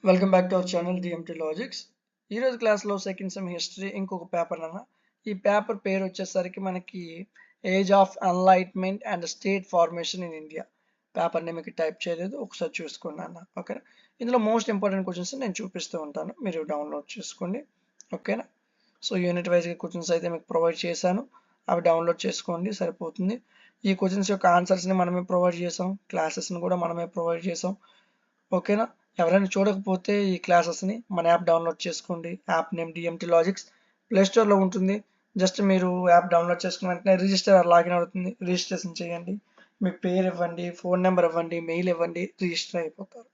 Welcome back to our channel DMT logics. ఈరోజు క్లాస్లో second sem history ఇంకొక paper అన్న. ఈ పేపర్ పేరు వచ్చేసరికి మనకి age of enlightenment and state formation in India. పేపర్ని మీకు టైప్ చేయలేదు, ఒకసారి చూసుకోండి అన్న. ఓకేనా, ఇందులో మోస్ట్ ఇంపార్టెంట్ క్వశ్చన్స్ నేను చూపిస్తూ ఉంటాను, మీరు డౌన్లోడ్ చేసుకోండి. ఓకేనా, సో యూనిట్ వైజ్గా క్వశ్చన్స్ అయితే మీకు ప్రొవైడ్ చేశాను, అవి డౌన్లోడ్ చేసుకోండి సరిపోతుంది. ఈ క్వశ్చన్స్ యొక్క ఆన్సర్స్ని మనమే ప్రొవైడ్ చేసాం, క్లాసెస్ని కూడా మనమే ప్రొవైడ్ చేసాం. ఓకేనా, ఎవరైనా చూడకపోతే ఈ క్లాసెస్ని మన యాప్ డౌన్లోడ్ చేసుకోండి. యాప్ నేమ్ డిఎంటీ లాజిక్స్, ప్లేస్టోర్లో ఉంటుంది. జస్ట్ మీరు యాప్ డౌన్లోడ్ చేసుకున్న వెంటనే రిజిస్టర్ లాగిన్ అవుతుంది, రిజిస్ట్రేషన్ చేయండి, మీ పేరు ఇవ్వండి, ఫోన్ నెంబర్ ఇవ్వండి, మెయిల్ ఇవ్వండి, రిజిస్టర్ అయిపోతారు.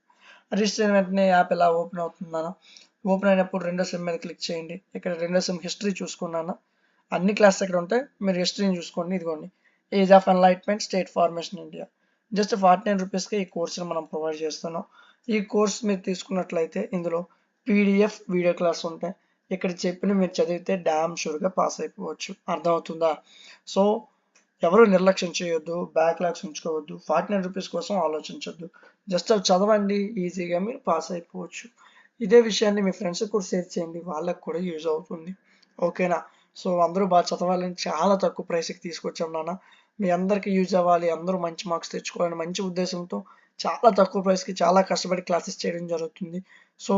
రిజిస్టర్ అయిన వెంటనే యాప్ ఎలా ఓపెన్ అవుతుందన్న, ఓపెన్ అయినప్పుడు రెండో సిమ్ మీద క్లిక్ చేయండి. ఇక్కడ రెండో సిమ్ హిస్టరీ చూసుకున్నాను, అన్ని క్లాసెస్ ఇక్కడ ఉంటాయి, మీరు హిస్టరీని చూసుకోండి. ఇదిగోండి, age of enlightenment state formation India. Just 49 రూపీస్కి ఈ కోర్సును మనం ప్రొవైడ్ చేస్తున్నాం. ఈ కోర్స్ మీరు తీసుకున్నట్లయితే ఇందులో పీడిఎఫ్ వీడియో క్లాస్ ఉంటాయి. ఇక్కడ చెప్పిన మీరు చదివితే డామ్ షూర్గా పాస్ అయిపోవచ్చు. అర్థమవుతుందా? సో ఎవరు నిర్లక్ష్యం చేయొద్దు, బ్యాక్లాగ్స్ ఉంచుకోవద్దు, 49 రూపీస్ కోసం ఆలోచించొద్దు. జస్ట్ అవి చదవండి, ఈజీగా మీరు పాస్ అయిపోవచ్చు. ఇదే విషయాన్ని మీ ఫ్రెండ్స్కి కూడా షేర్ చేయండి, వాళ్ళకి కూడా యూజ్ అవుతుంది. ఓకేనా, సో అందరూ బాగా చదవాలని చాలా తక్కువ ప్రైస్కి తీసుకొచ్చాం నాన్న. మీ అందరికీ యూజ్ అవ్వాలి, అందరూ మంచి మార్క్స్ తెచ్చుకోవాలని మంచి ఉద్దేశంతో చాలా తక్కువ ప్రైస్కి చాలా కష్టపడి క్లాసెస్ చేయడం జరుగుతుంది. సో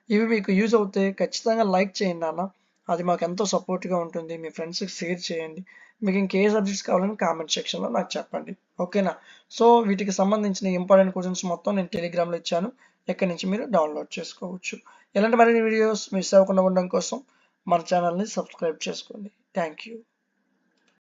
ఇవి మీకు యూజ్ అవుతే ఖచ్చితంగా లైక్ చేయండి నాన్న, అది మాకు ఎంతో సపోర్ట్గా ఉంటుంది. మీ ఫ్రెండ్స్కి షేర్ చేయండి. మీకు ఇంకే సబ్జెక్ట్స్ కావాలని కామెంట్ సెక్షన్లో నాకు చెప్పండి. ఓకేనా, సో వీటికి సంబంధించిన ఇంపార్టెంట్ క్వశ్చన్స్ మొత్తం నేను టెలిగ్రామ్లో ఇచ్చాను, ఎక్కడి నుంచి మీరు డౌన్లోడ్ చేసుకోవచ్చు. ఇలాంటి మరిన్ని వీడియోస్ మిస్ అవ్వకుండా ఉండడం కోసం మన ఛానల్ని సబ్స్క్రైబ్ చేసుకోండి. Thank you.